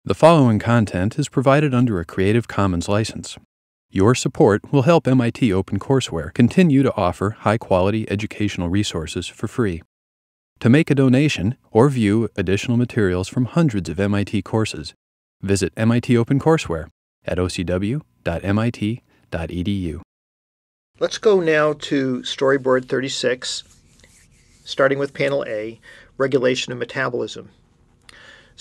The following content is provided under a Creative Commons license. Your support will help MIT OpenCourseware continue to offer high-quality educational resources for free. To make a donation or view additional materials from hundreds of MIT courses, visit MIT OpenCourseware at ocw.mit.edu. Let's go now to Storyboard 36, starting with Panel A, Regulation of Metabolism.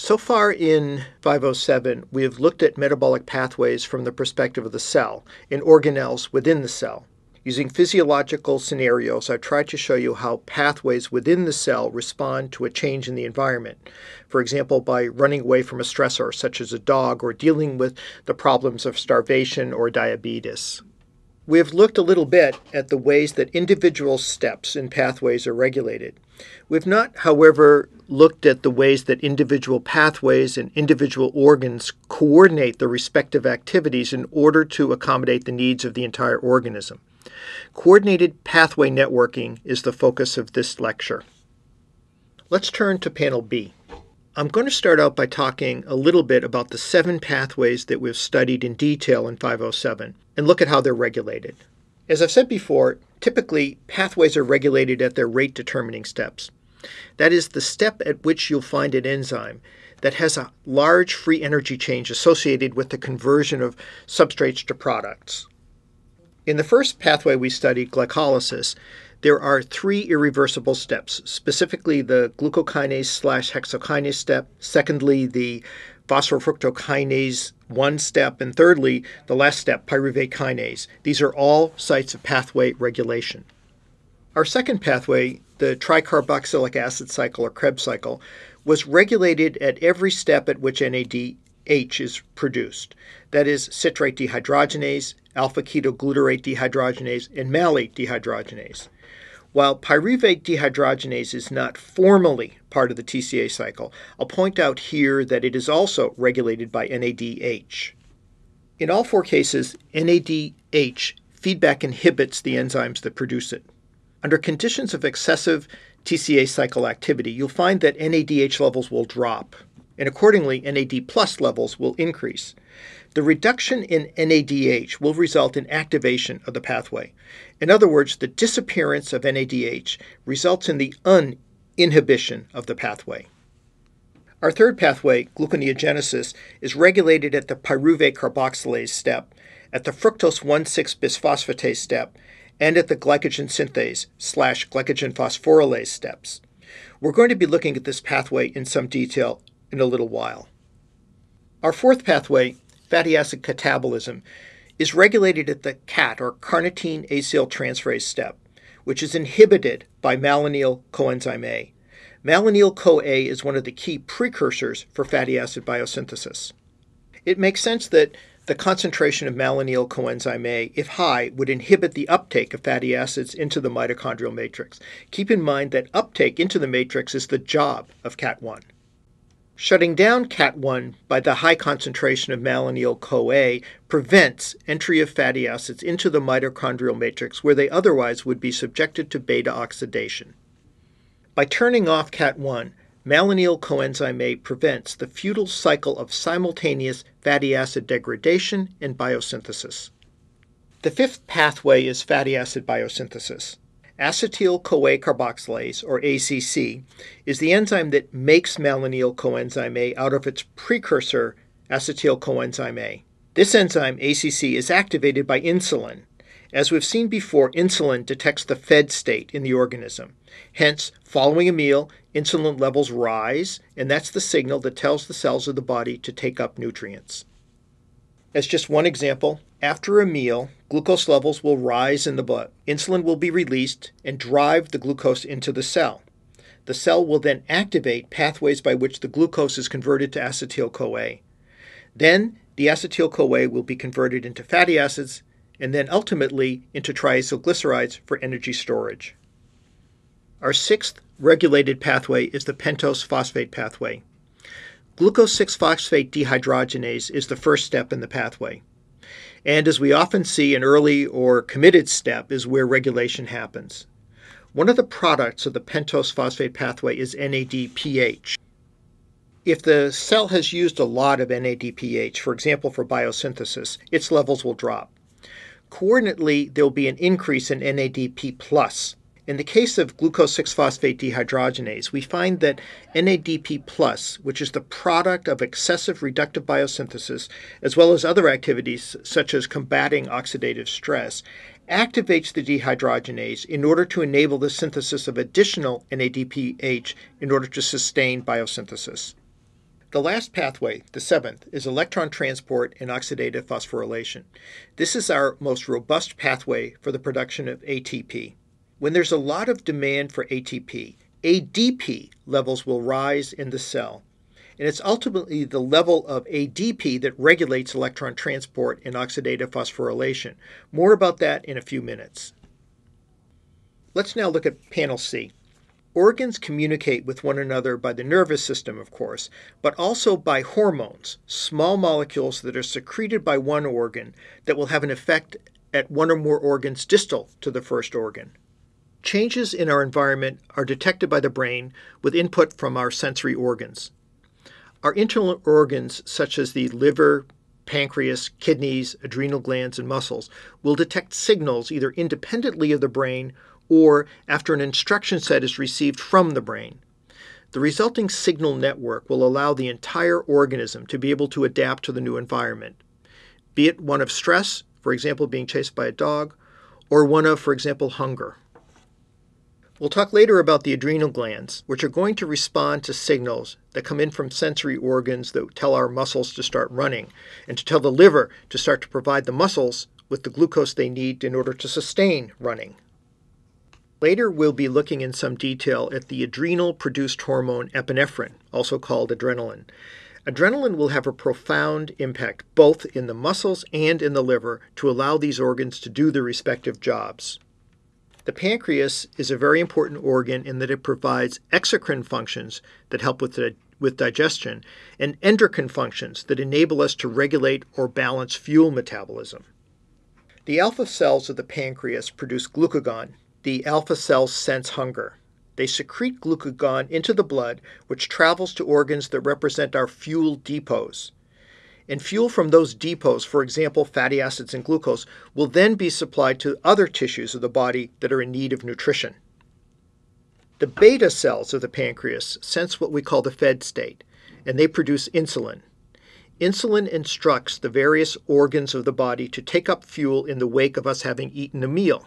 So far in 507, we have looked at metabolic pathways from the perspective of the cell and organelles within the cell. Using physiological scenarios, I've tried to show you how pathways within the cell respond to a change in the environment. For example, by running away from a stressor, such as a dog, or dealing with the problems of starvation or diabetes. We have looked a little bit at the ways that individual steps in pathways are regulated. We've not, however, looked at the ways that individual pathways and individual organs coordinate their respective activities in order to accommodate the needs of the entire organism. Coordinated pathway networking is the focus of this lecture. Let's turn to Panel B. I'm going to start out by talking a little bit about the 7 pathways that we've studied in detail in 507 and look at how they're regulated. As I've said before, typically pathways are regulated at their rate-determining steps. That is the step at which you'll find an enzyme that has a large free energy change associated with the conversion of substrates to products. In the first pathway we studied, glycolysis, there are 3 irreversible steps, specifically the glucokinase/hexokinase step, secondly the phosphofructokinase 1 step, and thirdly the last step, pyruvate kinase. These are all sites of pathway regulation. Our second pathway, the tricarboxylic acid cycle or Krebs cycle, was regulated at every step at which NADH is produced. That is citrate dehydrogenase, alpha-ketoglutarate dehydrogenase, and malate dehydrogenase. While pyruvate dehydrogenase is not formally part of the TCA cycle, I'll point out here that it is also regulated by NADH. In all 4 cases, NADH feedback inhibits the enzymes that produce it. Under conditions of excessive TCA cycle activity, you'll find that NADH levels will drop, and accordingly, NAD+ levels will increase. The reduction in NADH will result in activation of the pathway. In other words, the disappearance of NADH results in the uninhibition of the pathway. Our third pathway, gluconeogenesis, is regulated at the pyruvate carboxylase step, at the fructose 1,6-bisphosphatase step, and at the glycogen synthase/glycogen phosphorylase steps. We're going to be looking at this pathway in some detail in a little while. Our fourth pathway, fatty acid catabolism, is regulated at the CAT, or carnitine acyltransferase step, which is inhibited by malonyl coenzyme A. Malonyl CoA is one of the key precursors for fatty acid biosynthesis. It makes sense that the concentration of malonyl coenzyme A, if high, would inhibit the uptake of fatty acids into the mitochondrial matrix. Keep in mind that uptake into the matrix is the job of CAT1. Shutting down CAT1 by the high concentration of malonyl CoA prevents entry of fatty acids into the mitochondrial matrix where they otherwise would be subjected to beta oxidation. By turning off CAT1, malonyl coenzyme A prevents the futile cycle of simultaneous fatty acid degradation and biosynthesis. The fifth pathway is fatty acid biosynthesis. Acetyl-CoA carboxylase, or ACC, is the enzyme that makes malonyl coenzyme A out of its precursor, acetyl coenzyme A. This enzyme, ACC, is activated by insulin. As we've seen before, insulin detects the fed state in the organism. Hence, following a meal, insulin levels rise, and that's the signal that tells the cells of the body to take up nutrients. As just one example, after a meal, glucose levels will rise in the blood. Insulin will be released and drive the glucose into the cell. The cell will then activate pathways by which the glucose is converted to acetyl-CoA. Then, the acetyl-CoA will be converted into fatty acids and then ultimately into triacylglycerides for energy storage. Our sixth regulated pathway is the pentose phosphate pathway. Glucose 6-phosphate dehydrogenase is the first step in the pathway. And as we often see, an early or committed step is where regulation happens. One of the products of the pentose phosphate pathway is NADPH. If the cell has used a lot of NADPH, for example for biosynthesis, its levels will drop. Coordinately, there will be an increase in NADP+. In the case of glucose 6-phosphate dehydrogenase, we find that NADP+, which is the product of excessive reductive biosynthesis, as well as other activities such as combating oxidative stress, activates the dehydrogenase in order to enable the synthesis of additional NADPH in order to sustain biosynthesis. The last pathway, the seventh, is electron transport and oxidative phosphorylation. This is our most robust pathway for the production of ATP. When there's a lot of demand for ATP, ADP levels will rise in the cell, and it's ultimately the level of ADP that regulates electron transport and oxidative phosphorylation. More about that in a few minutes. Let's now look at panel C. Organs communicate with one another by the nervous system, of course, but also by hormones, small molecules that are secreted by one organ that will have an effect at one or more organs distal to the first organ. Changes in our environment are detected by the brain with input from our sensory organs. Our internal organs, such as the liver, pancreas, kidneys, adrenal glands, and muscles, will detect signals either independently of the brain or after an instruction set is received from the brain. The resulting signal network will allow the entire organism to be able to adapt to the new environment, be it one of stress, for example, being chased by a dog, or one of, for example, hunger. We'll talk later about the adrenal glands, which are going to respond to signals that come in from sensory organs that tell our muscles to start running, and to tell the liver to start to provide the muscles with the glucose they need in order to sustain running. Later, we'll be looking in some detail at the adrenal-produced hormone epinephrine, also called adrenaline. Adrenaline will have a profound impact both in the muscles and in the liver to allow these organs to do their respective jobs. The pancreas is a very important organ in that it provides exocrine functions that help with digestion and endocrine functions that enable us to regulate or balance fuel metabolism. The alpha cells of the pancreas produce glucagon. The alpha cells sense hunger. They secrete glucagon into the blood, which travels to organs that represent our fuel depots. And fuel from those depots, for example, fatty acids and glucose, will then be supplied to other tissues of the body that are in need of nutrition. The beta cells of the pancreas sense what we call the fed state, and they produce insulin. Insulin instructs the various organs of the body to take up fuel in the wake of us having eaten a meal.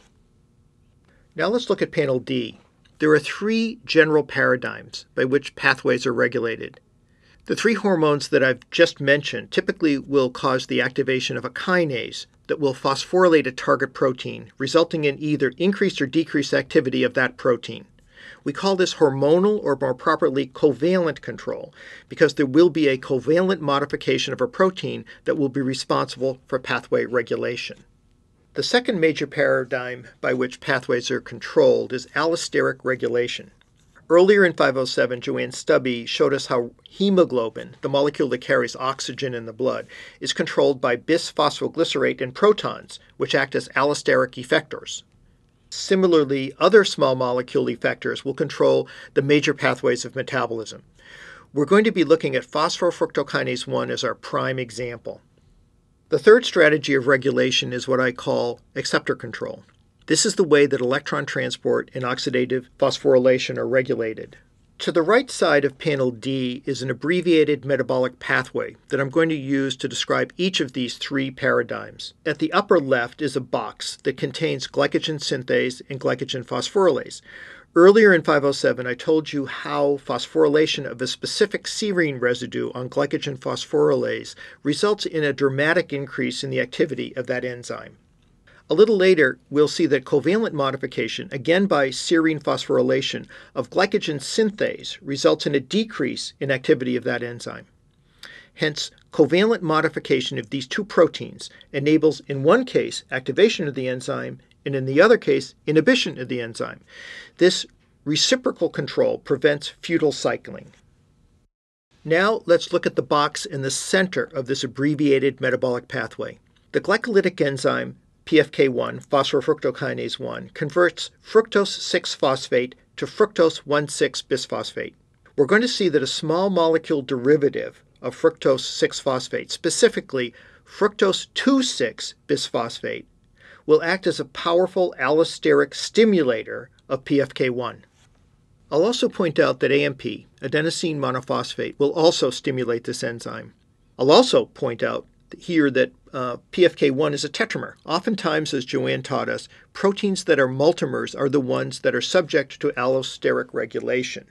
Now let's look at panel D. There are three general paradigms by which pathways are regulated. The three hormones that I've just mentioned typically will cause the activation of a kinase that will phosphorylate a target protein, resulting in either increased or decreased activity of that protein. We call this hormonal, or more properly, covalent control, because there will be a covalent modification of a protein that will be responsible for pathway regulation. The second major paradigm by which pathways are controlled is allosteric regulation. Earlier in 507, Joanne Stubbe showed us how hemoglobin, the molecule that carries oxygen in the blood, is controlled by bisphosphoglycerate and protons, which act as allosteric effectors. Similarly, other small molecule effectors will control the major pathways of metabolism. We're going to be looking at phosphofructokinase 1 as our prime example. The third strategy of regulation is what I call acceptor control. This is the way that electron transport and oxidative phosphorylation are regulated. To the right side of panel D is an abbreviated metabolic pathway that I'm going to use to describe each of these three paradigms. At the upper left is a box that contains glycogen synthase and glycogen phosphorylase. Earlier in 507, I told you how phosphorylation of a specific serine residue on glycogen phosphorylase results in a dramatic increase in the activity of that enzyme. A little later, we'll see that covalent modification, again by serine phosphorylation, of glycogen synthase results in a decrease in activity of that enzyme. Hence, covalent modification of these two proteins enables, in one case, activation of the enzyme, and in the other case, inhibition of the enzyme. This reciprocal control prevents futile cycling. Now let's look at the box in the center of this abbreviated metabolic pathway. The glycolytic enzyme PFK1, phosphofructokinase 1, converts fructose 6-phosphate to fructose 1,6-bisphosphate. we're going to see that a small molecule derivative of fructose 6-phosphate, specifically fructose 2,6-bisphosphate, will act as a powerful allosteric stimulator of PFK1. I'll also point out that AMP, adenosine monophosphate, will also stimulate this enzyme. I'll also point out here that PFK1 is a tetramer. Oftentimes, as Joanne taught us, proteins that are multimers are the ones that are subject to allosteric regulation.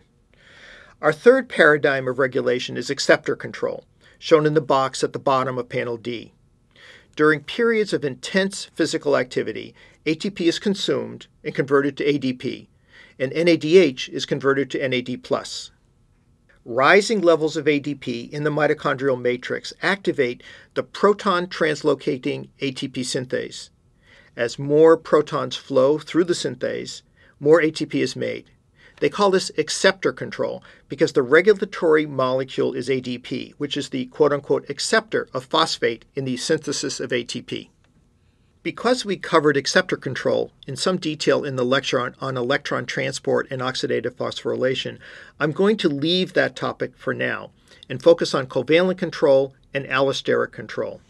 Our third paradigm of regulation is acceptor control, shown in the box at the bottom of panel D. During periods of intense physical activity, ATP is consumed and converted to ADP, and NADH is converted to NAD+. Rising levels of ADP in the mitochondrial matrix activate the proton translocating ATP synthase. As more protons flow through the synthase, more ATP is made. They call this acceptor control because the regulatory molecule is ADP, which is the quote-unquote acceptor of phosphate in the synthesis of ATP. Because we covered acceptor control in some detail in the lecture on electron transport and oxidative phosphorylation, I'm going to leave that topic for now and focus on covalent control and allosteric control.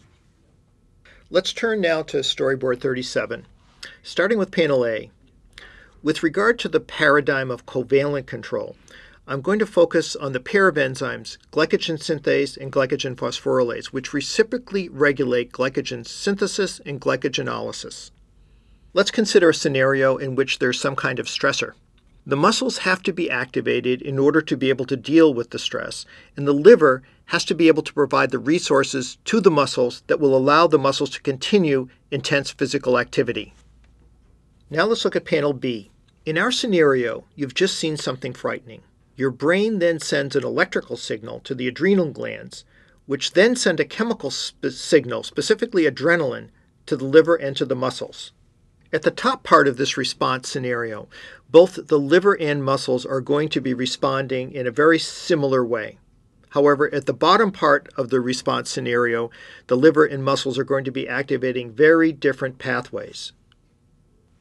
Let's turn now to Storyboard 37, starting with panel A. With regard to the paradigm of covalent control, I'm going to focus on the pair of enzymes, glycogen synthase and glycogen phosphorylase, which reciprocally regulate glycogen synthesis and glycogenolysis. Let's consider a scenario in which there's some kind of stressor. The muscles have to be activated in order to be able to deal with the stress, and the liver has to be able to provide the resources to the muscles that will allow the muscles to continue intense physical activity. Now let's look at panel B. In our scenario, you've just seen something frightening. Your brain then sends an electrical signal to the adrenal glands, which then send a chemical signal, specifically adrenaline, to the liver and to the muscles. At the top part of this response scenario, both the liver and muscles are going to be responding in a very similar way. However, at the bottom part of the response scenario, the liver and muscles are going to be activating very different pathways.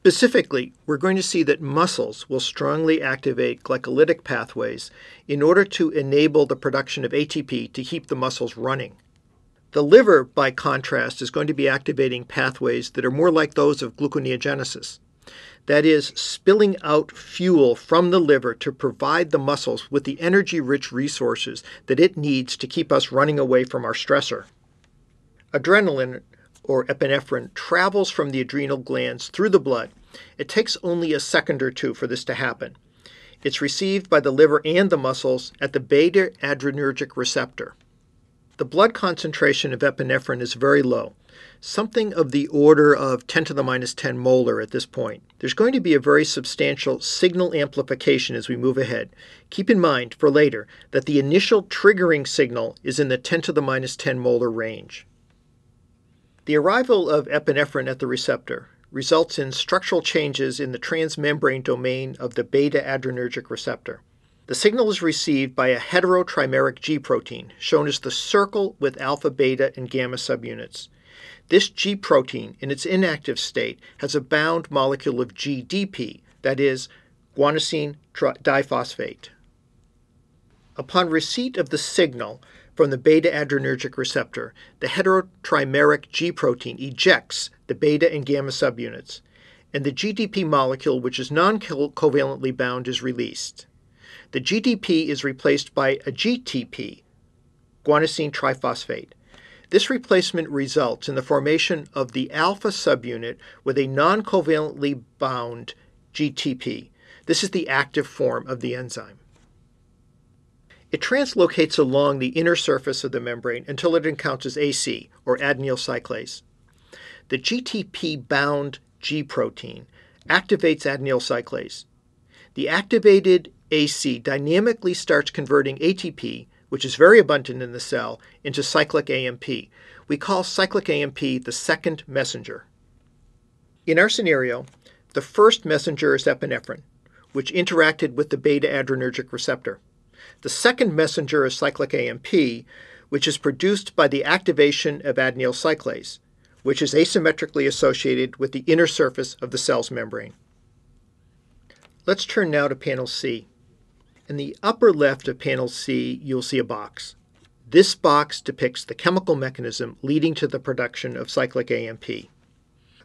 Specifically, we're going to see that muscles will strongly activate glycolytic pathways in order to enable the production of ATP to keep the muscles running. The liver, by contrast, is going to be activating pathways that are more like those of gluconeogenesis. That is, spilling out fuel from the liver to provide the muscles with the energy-rich resources that it needs to keep us running away from our stressor. Adrenaline, or epinephrine, travels from the adrenal glands through the blood. It takes only a second or two for this to happen. It's received by the liver and the muscles at the beta-adrenergic receptor. The blood concentration of epinephrine is very low, something of the order of 10 to the minus 10 molar at this point. There's going to be a very substantial signal amplification as we move ahead. Keep in mind for later that the initial triggering signal is in the 10 to the minus 10 molar range. The arrival of epinephrine at the receptor results in structural changes in the transmembrane domain of the beta-adrenergic receptor. The signal is received by a heterotrimeric G protein, shown as the circle with alpha, beta, and gamma subunits. This G protein, in its inactive state, has a bound molecule of GDP, that is, guanosine diphosphate. Upon receipt of the signal from the beta-adrenergic receptor, the heterotrimeric G protein ejects the beta and gamma subunits, and the GDP molecule, which is non-covalently bound, is released. The GDP is replaced by a GTP, guanosine triphosphate. This replacement results in the formation of the alpha subunit with a non-covalently bound GTP. This is the active form of the enzyme. It translocates along the inner surface of the membrane until it encounters AC, or adenyl cyclase. The GTP-bound G protein activates adenyl cyclase. The activated AC dynamically starts converting ATP, which is very abundant in the cell, into cyclic AMP. We call cyclic AMP the second messenger. In our scenario, the first messenger is epinephrine, which interacted with the beta-adrenergic receptor. The second messenger is cyclic AMP, which is produced by the activation of adenyl cyclase, which is asymmetrically associated with the inner surface of the cell's membrane. Let's turn now to panel C. In the upper left of panel C, you'll see a box. This box depicts the chemical mechanism leading to the production of cyclic AMP.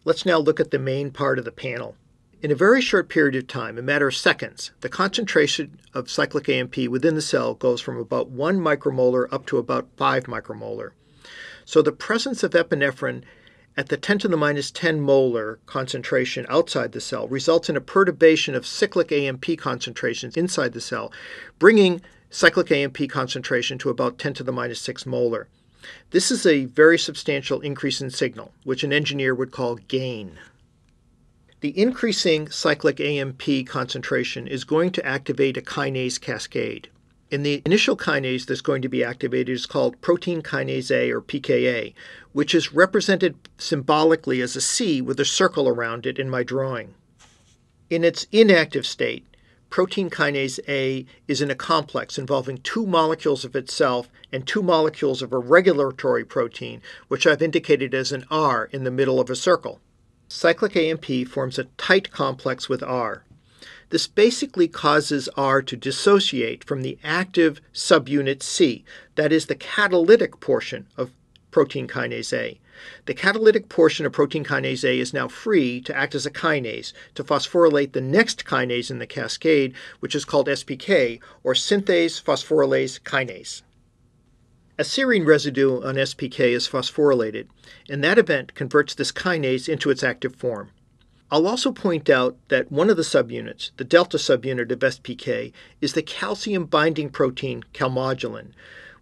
Let's now look at the main part of the panel. In a very short period of time, a matter of seconds, the concentration of cyclic AMP within the cell goes from about 1 micromolar up to about 5 micromolar. So the presence of epinephrine at the 10 to the minus 10 molar concentration outside the cell results in a perturbation of cyclic AMP concentrations inside the cell, bringing cyclic AMP concentration to about 10 to the minus 6 molar. This is a very substantial increase in signal, which an engineer would call gain. The increasing cyclic AMP concentration is going to activate a kinase cascade. And the initial kinase that's going to be activated is called protein kinase A, or pKa, which is represented symbolically as a C with a circle around it in my drawing. In its inactive state, protein kinase A is in a complex involving 2 molecules of itself and 2 molecules of a regulatory protein, which I've indicated as an R in the middle of a circle. Cyclic AMP forms a tight complex with R. This basically causes R to dissociate from the active subunit C, that is the catalytic portion of protein kinase A. The catalytic portion of protein kinase A is now free to act as a kinase to phosphorylate the next kinase in the cascade, which is called SPK, or synthase phosphorylase kinase. A serine residue on SPK is phosphorylated, and that event converts this kinase into its active form. I'll also point out that one of the subunits, the delta subunit of SPK, is the calcium binding protein calmodulin,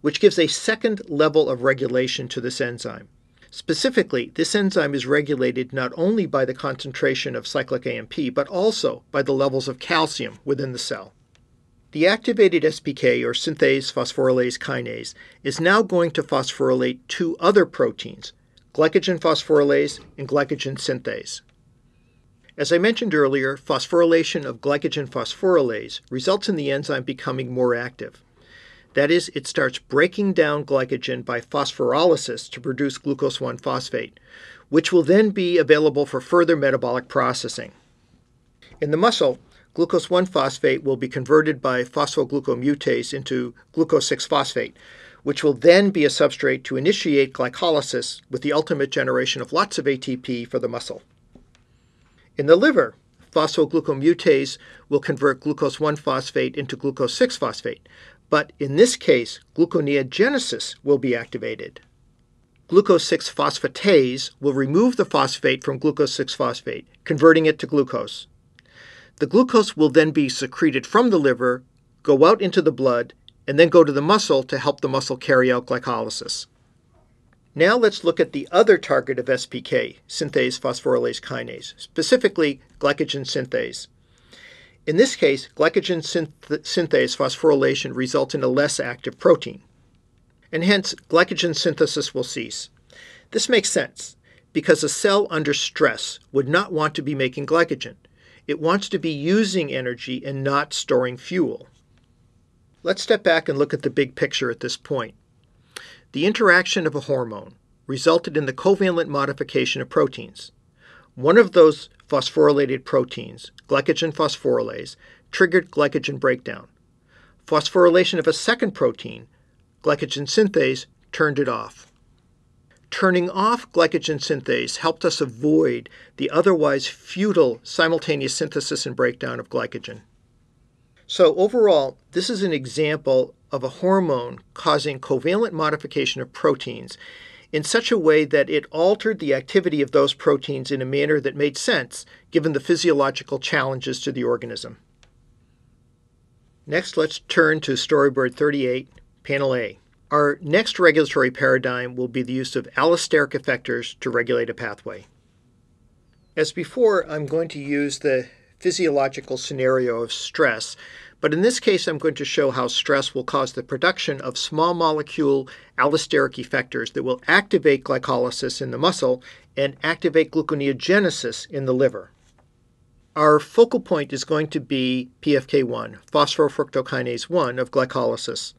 which gives a second level of regulation to this enzyme. Specifically, this enzyme is regulated not only by the concentration of cyclic AMP, but also by the levels of calcium within the cell. The activated SPK, or synthase phosphorylase kinase, is now going to phosphorylate 2 other proteins, glycogen phosphorylase and glycogen synthase. As I mentioned earlier, phosphorylation of glycogen phosphorylase results in the enzyme becoming more active. That is, it starts breaking down glycogen by phosphorylasis to produce glucose 1-phosphate, which will then be available for further metabolic processing. In the muscle, glucose 1-phosphate will be converted by phosphoglucomutase into glucose 6-phosphate, which will then be a substrate to initiate glycolysis with the ultimate generation of lots of ATP for the muscle. In the liver, phosphoglucomutase will convert glucose 1-phosphate into glucose 6-phosphate, but in this case, gluconeogenesis will be activated. Glucose 6-phosphatase will remove the phosphate from glucose 6-phosphate, converting it to glucose. The glucose will then be secreted from the liver, go out into the blood, and then go to the muscle to help the muscle carry out glycolysis. Now let's look at the other target of SPK, synthase phosphorylase kinase, specifically glycogen synthase. In this case, glycogen synthase phosphorylation results in a less active protein, and hence glycogen synthesis will cease. This makes sense, because a cell under stress would not want to be making glycogen. It wants to be using energy and not storing fuel. Let's step back and look at the big picture at this point. The interaction of a hormone resulted in the covalent modification of proteins. One of those phosphorylated proteins, glycogen phosphorylase, triggered glycogen breakdown. Phosphorylation of a second protein, glycogen synthase, turned it off. Turning off glycogen synthase helped us avoid the otherwise futile simultaneous synthesis and breakdown of glycogen. So overall, this is an example of a hormone causing covalent modification of proteins in such a way that it altered the activity of those proteins in a manner that made sense given the physiological challenges to the organism. Next, let's turn to Storyboard 38, Panel A. Our next regulatory paradigm will be the use of allosteric effectors to regulate a pathway. As before, I'm going to use the physiological scenario of stress, but in this case I'm going to show how stress will cause the production of small molecule allosteric effectors that will activate glycolysis in the muscle and activate gluconeogenesis in the liver. Our focal point is going to be PFK1, phosphofructokinase 1 of glycolysis.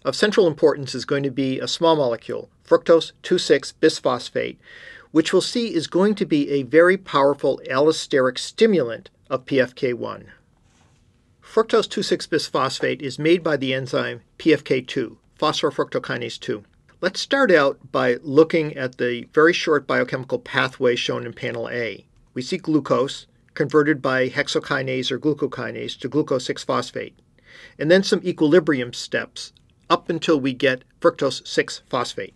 Of central importance is going to be a small molecule, fructose 2,6-bisphosphate, which we'll see is going to be a very powerful allosteric stimulant of PFK1. Fructose 2,6-bisphosphate is made by the enzyme PFK2, phosphorofructokinase 2. Let's start out by looking at the very short biochemical pathway shown in panel A. We see glucose converted by hexokinase or glucokinase to glucose 6-phosphate, and then some equilibrium steps up until we get fructose 6-phosphate.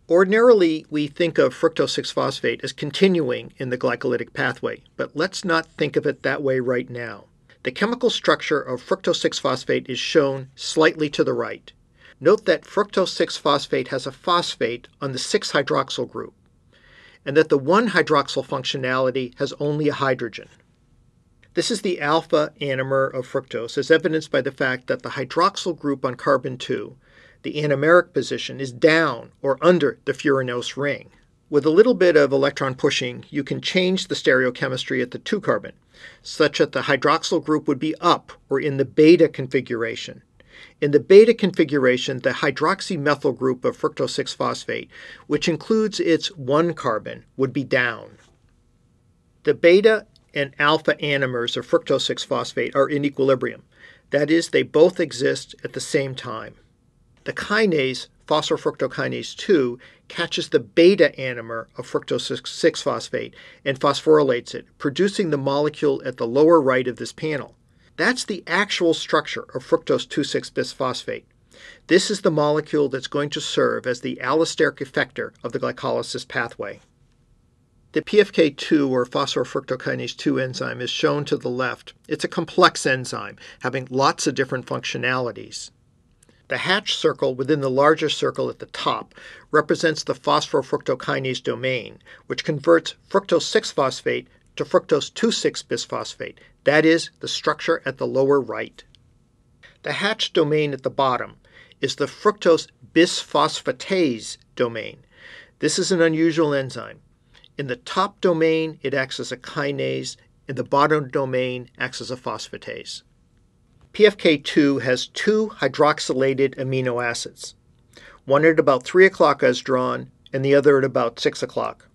Ordinarily, we think of fructose 6-phosphate as continuing in the glycolytic pathway, but let's not think of it that way right now. The chemical structure of fructose 6-phosphate is shown slightly to the right. Note that fructose 6-phosphate has a phosphate on the 6-hydroxyl group, and that the 1-hydroxyl functionality has only a hydrogen. This is the alpha anomer of fructose, as evidenced by the fact that the hydroxyl group on carbon 2, the anomeric position, is down or under the furanose ring. With a little bit of electron pushing, you can change the stereochemistry at the 2-carbon, such that the hydroxyl group would be up or in the beta configuration. In the beta configuration, the hydroxymethyl group of fructose 6-phosphate, which includes its 1-carbon, would be down. The beta and alpha anomers of fructose 6-phosphate are in equilibrium. That is, they both exist at the same time. The kinase, phosphorofructokinase 2, catches the beta anomer of fructose 6-phosphate and phosphorylates it, producing the molecule at the lower right of this panel. That's the actual structure of fructose 2,6-bisphosphate. This is the molecule that's going to serve as the allosteric effector of the glycolysis pathway. The PFK2, or phosphorofructokinase 2 enzyme, is shown to the left. It's a complex enzyme, having lots of different functionalities. The hatched circle within the larger circle at the top represents the phosphorofructokinase domain, which converts fructose 6-phosphate to fructose 2,6-bisphosphate. That is, the structure at the lower right. The hatched domain at the bottom is the fructose bisphosphatase domain. This is an unusual enzyme. In the top domain, it acts as a kinase. In the bottom domain, acts as a phosphatase. PFK2 has 2 hydroxylated amino acids, one at about 3 o'clock as drawn, and the other at about 6 o'clock.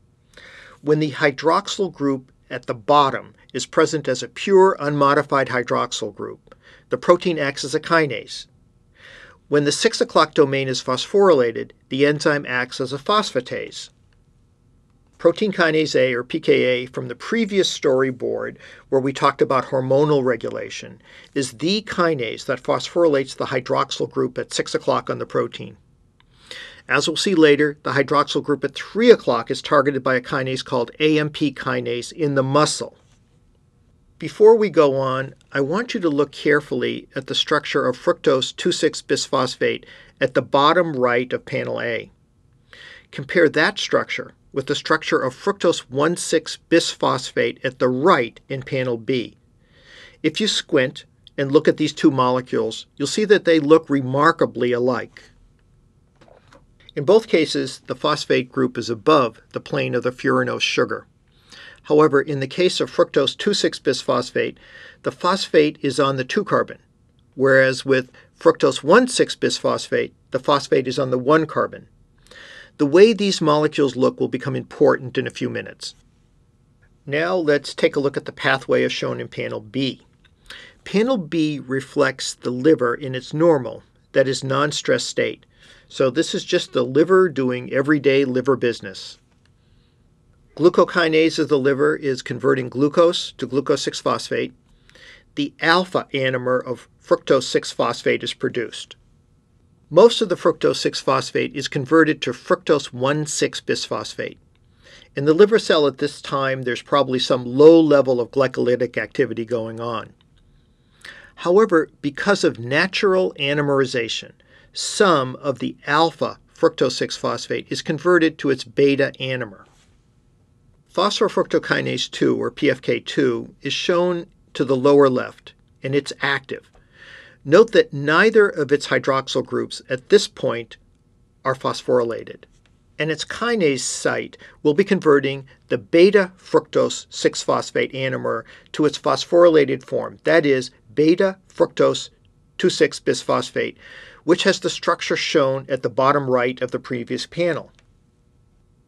When the hydroxyl group at the bottom is present as a pure unmodified hydroxyl group, the protein acts as a kinase. When the 6 o'clock domain is phosphorylated, the enzyme acts as a phosphatase. Protein kinase A, or pKa, from the previous storyboard where we talked about hormonal regulation, is the kinase that phosphorylates the hydroxyl group at 6 o'clock on the protein. As we'll see later, the hydroxyl group at 3 o'clock is targeted by a kinase called AMP kinase in the muscle. Before we go on, I want you to look carefully at the structure of fructose 2,6-bisphosphate at the bottom right of panel A. Compare that structure with the structure of fructose 1,6-bisphosphate at the right in panel B. If you squint and look at these two molecules, you'll see that they look remarkably alike. In both cases, the phosphate group is above the plane of the furanose sugar. However, in the case of fructose 2,6-bisphosphate, the phosphate is on the 2-carbon, whereas with fructose 1,6-bisphosphate, the phosphate is on the 1-carbon. The way these molecules look will become important in a few minutes. Now let's take a look at the pathway as shown in panel B. Panel B reflects the liver in its normal, that is, non-stress state. So this is just the liver doing everyday liver business. Glucokinase of the liver is converting glucose to glucose 6-phosphate. The alpha anomer of fructose 6-phosphate is produced. Most of the fructose 6-phosphate is converted to fructose 1,6-bisphosphate. In the liver cell at this time, there's probably some low level of glycolytic activity going on. However, because of natural anomerization, some of the alpha fructose 6-phosphate is converted to its beta anomer. Phosphorofructokinase 2, or PFK2, is shown to the lower left, and it's active. Note that neither of its hydroxyl groups at this point are phosphorylated, and its kinase site will be converting the beta fructose 6-phosphate anomer to its phosphorylated form, that is, beta fructose 2,6-bisphosphate, which has the structure shown at the bottom right of the previous panel.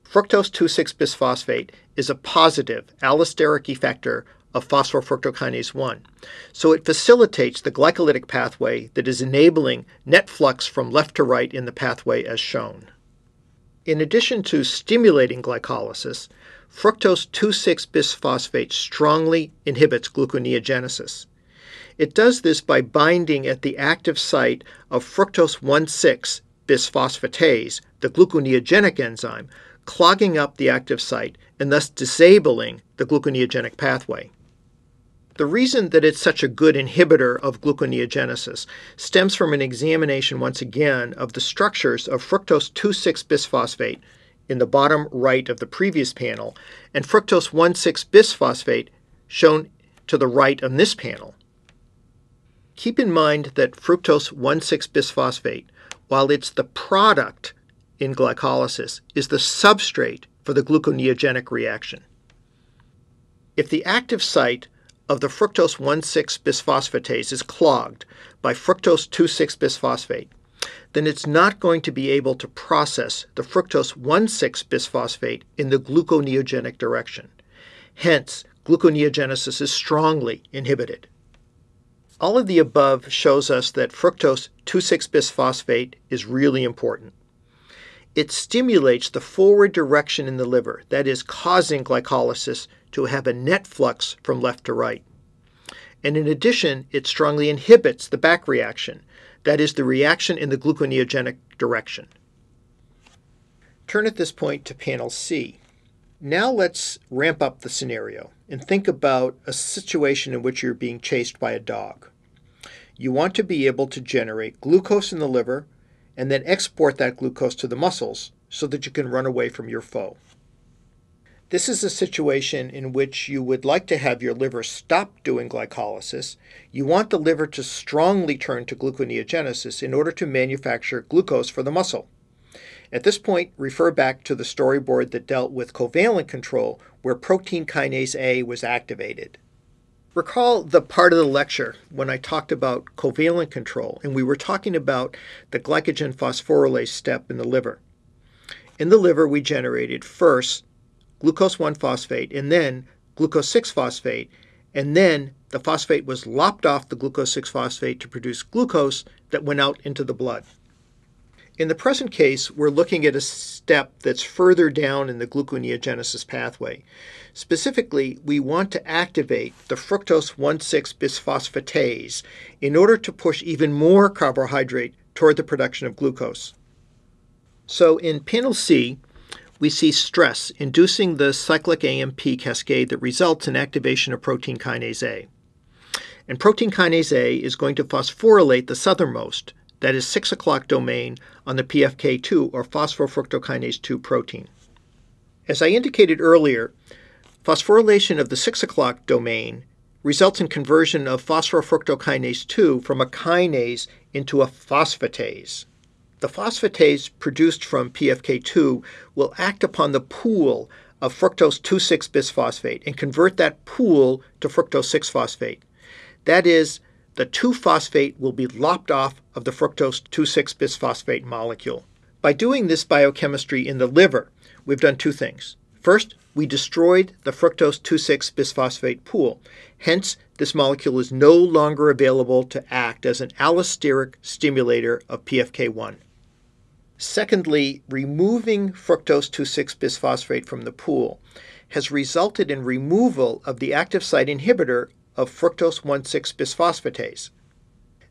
Fructose 2,6-bisphosphate is a positive allosteric effector of phosphofructokinase 1. So it facilitates the glycolytic pathway that is enabling net flux from left to right in the pathway as shown. In addition to stimulating glycolysis, fructose 2,6-bisphosphate strongly inhibits gluconeogenesis. It does this by binding at the active site of fructose 1,6-bisphosphatase, the gluconeogenic enzyme, clogging up the active site and thus disabling the gluconeogenic pathway. The reason that it's such a good inhibitor of gluconeogenesis stems from an examination once again of the structures of fructose 2,6-bisphosphate in the bottom right of the previous panel and fructose 1,6-bisphosphate shown to the right on this panel. Keep in mind that fructose 1,6-bisphosphate, while it's the product in glycolysis, is the substrate for the gluconeogenic reaction. If the active site of the fructose 1,6-bisphosphatase is clogged by fructose 2,6-bisphosphate, then it's not going to be able to process the fructose 1,6-bisphosphate in the gluconeogenic direction. Hence, gluconeogenesis is strongly inhibited. All of the above shows us that fructose 2,6-bisphosphate is really important. It stimulates the forward direction in the liver, that is, causing glycolysis to have a net flux from left to right. And in addition, it strongly inhibits the back reaction, that is, the reaction in the gluconeogenic direction. Turn at this point to panel C. Now let's ramp up the scenario and think about a situation in which you're being chased by a dog. You want to be able to generate glucose in the liver and then export that glucose to the muscles so that you can run away from your foe. This is a situation in which you would like to have your liver stop doing glycolysis. You want the liver to strongly turn to gluconeogenesis in order to manufacture glucose for the muscle. At this point, refer back to the storyboard that dealt with covalent control, where protein kinase A was activated. Recall the part of the lecture when I talked about covalent control, and we were talking about the glycogen phosphorylase step in the liver. In the liver, we generated first glucose 1-phosphate and then glucose 6-phosphate, and then the phosphate was lopped off the glucose 6-phosphate to produce glucose that went out into the blood. In the present case, we're looking at a step that's further down in the gluconeogenesis pathway. Specifically, we want to activate the fructose 1,6-bisphosphatase in order to push even more carbohydrate toward the production of glucose. So in panel C, we see stress inducing the cyclic AMP cascade that results in activation of protein kinase A. And protein kinase A is going to phosphorylate the southernmost, that is 6 o'clock domain on the PFK2 or phosphofructokinase 2 protein. As I indicated earlier, phosphorylation of the 6 o'clock domain results in conversion of phosphofructokinase 2 from a kinase into a phosphatase. The phosphatase produced from PFK2 will act upon the pool of fructose 2,6-bisphosphate and convert that pool to fructose 6-phosphate. That is, the 2-phosphate will be lopped off of the fructose 2,6-bisphosphate molecule. By doing this biochemistry in the liver, we've done two things. First, we destroyed the fructose 2,6-bisphosphate pool. Hence, this molecule is no longer available to act as an allosteric stimulator of PFK1. Secondly, removing fructose 2,6-bisphosphate from the pool has resulted in removal of the active site inhibitor of fructose 1,6-bisphosphatase.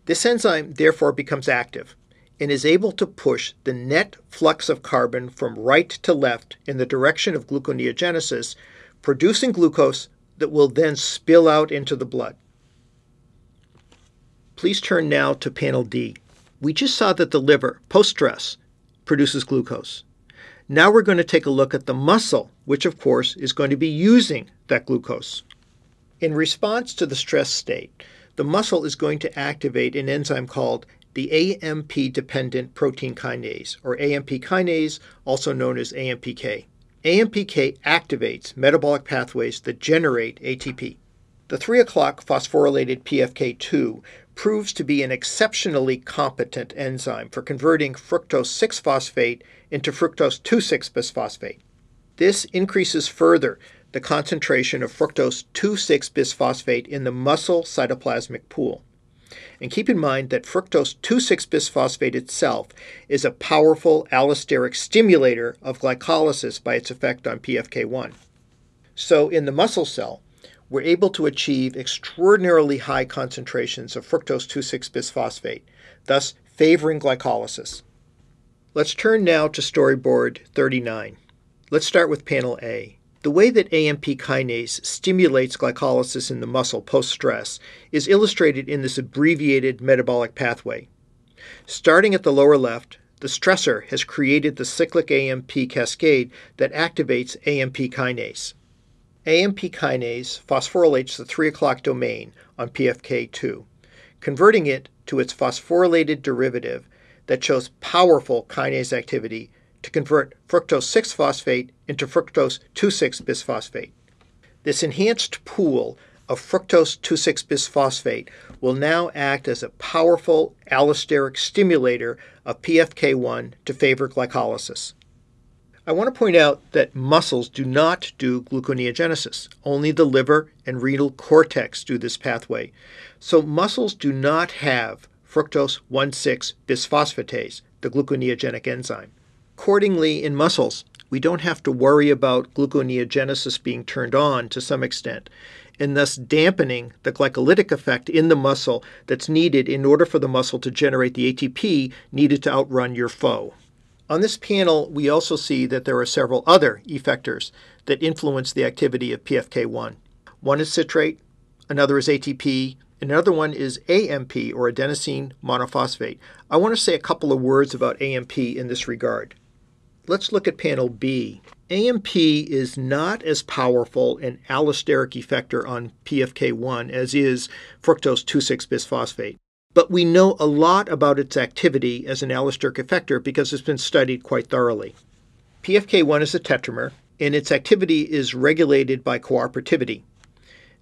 This enzyme therefore becomes active and is able to push the net flux of carbon from right to left in the direction of gluconeogenesis, producing glucose that will then spill out into the blood. Please turn now to panel D. We just saw that the liver, post-stress, produces glucose. Now we're going to take a look at the muscle, which of course is going to be using that glucose. In response to the stress state, the muscle is going to activate an enzyme called the AMP-dependent protein kinase, or AMP kinase, also known as AMPK. AMPK activates metabolic pathways that generate ATP. The 3 o'clock phosphorylated PFK2 proves to be an exceptionally competent enzyme for converting fructose 6-phosphate into fructose 2,6-bisphosphate. This increases further the concentration of fructose 2,6-bisphosphate in the muscle cytoplasmic pool. And keep in mind that fructose 2,6-bisphosphate itself is a powerful allosteric stimulator of glycolysis by its effect on PFK1. So in the muscle cell, we're able to achieve extraordinarily high concentrations of fructose 2,6-bisphosphate, thus favoring glycolysis. Let's turn now to Storyboard 39. Let's start with Panel A. The way that AMP kinase stimulates glycolysis in the muscle post-stress is illustrated in this abbreviated metabolic pathway. Starting at the lower left, the stressor has created the cyclic AMP cascade that activates AMP kinase. AMP kinase phosphorylates the 3 o'clock domain on PFK2, converting it to its phosphorylated derivative that shows powerful kinase activity to convert fructose 6-phosphate into fructose 2,6-bisphosphate. This enhanced pool of fructose 2,6-bisphosphate will now act as a powerful allosteric stimulator of PFK1 to favor glycolysis. I want to point out that muscles do not do gluconeogenesis. Only the liver and renal cortex do this pathway. So muscles do not have fructose 1,6-bisphosphatase, the gluconeogenic enzyme. Accordingly, in muscles, we don't have to worry about gluconeogenesis being turned on to some extent, and thus dampening the glycolytic effect in the muscle that's needed in order for the muscle to generate the ATP needed to outrun your foe. On this panel, we also see that there are several other effectors that influence the activity of PFK1. One is citrate, another is ATP, and another one is AMP, or adenosine monophosphate. I want to say a couple of words about AMP in this regard. Let's look at panel B. AMP is not as powerful an allosteric effector on PFK1 as is fructose 2,6-bisphosphate. But we know a lot about its activity as an allosteric effector because it's been studied quite thoroughly. PFK1 is a tetramer, and its activity is regulated by cooperativity.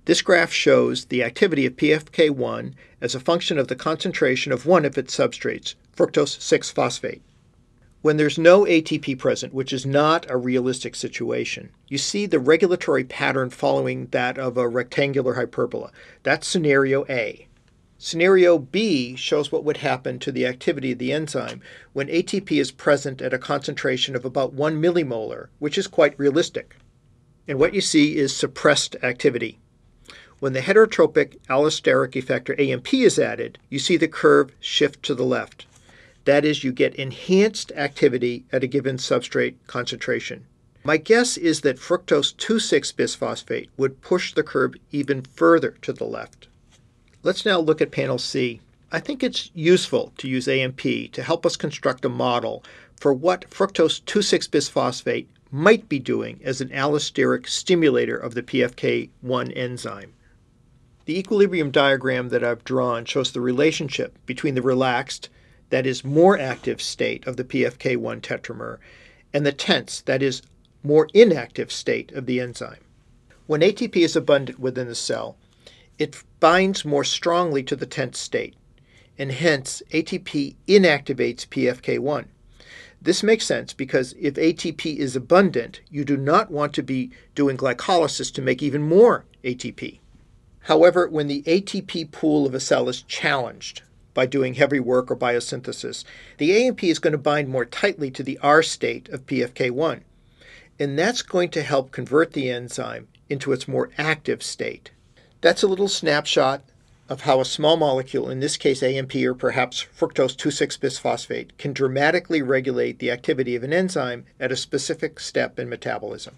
This graph shows the activity of PFK1 as a function of the concentration of one of its substrates, fructose 6-phosphate. When there's no ATP present, which is not a realistic situation, you see the regulatory pattern following that of a rectangular hyperbola. That's scenario A. Scenario B shows what would happen to the activity of the enzyme when ATP is present at a concentration of about 1 millimolar, which is quite realistic. And what you see is suppressed activity. When the heterotropic allosteric effector AMP is added, you see the curve shift to the left. That is, you get enhanced activity at a given substrate concentration. My guess is that fructose 2,6-bisphosphate would push the curve even further to the left. Let's now look at panel C. I think it's useful to use AMP to help us construct a model for what fructose 2,6-bisphosphate might be doing as an allosteric stimulator of the PFK1 enzyme. The equilibrium diagram that I've drawn shows the relationship between the relaxed, that is more active state of the PFK1 tetramer, and the tense, that is more inactive state of the enzyme. When ATP is abundant within the cell, it binds more strongly to the tense state, and hence ATP inactivates PFK1. This makes sense because if ATP is abundant, you do not want to be doing glycolysis to make even more ATP. However, when the ATP pool of a cell is challenged by doing heavy work or biosynthesis, the AMP is going to bind more tightly to the R state of PFK1, and that's going to help convert the enzyme into its more active state. That's a little snapshot of how a small molecule, in this case AMP or perhaps fructose 2,6-bisphosphate, can dramatically regulate the activity of an enzyme at a specific step in metabolism.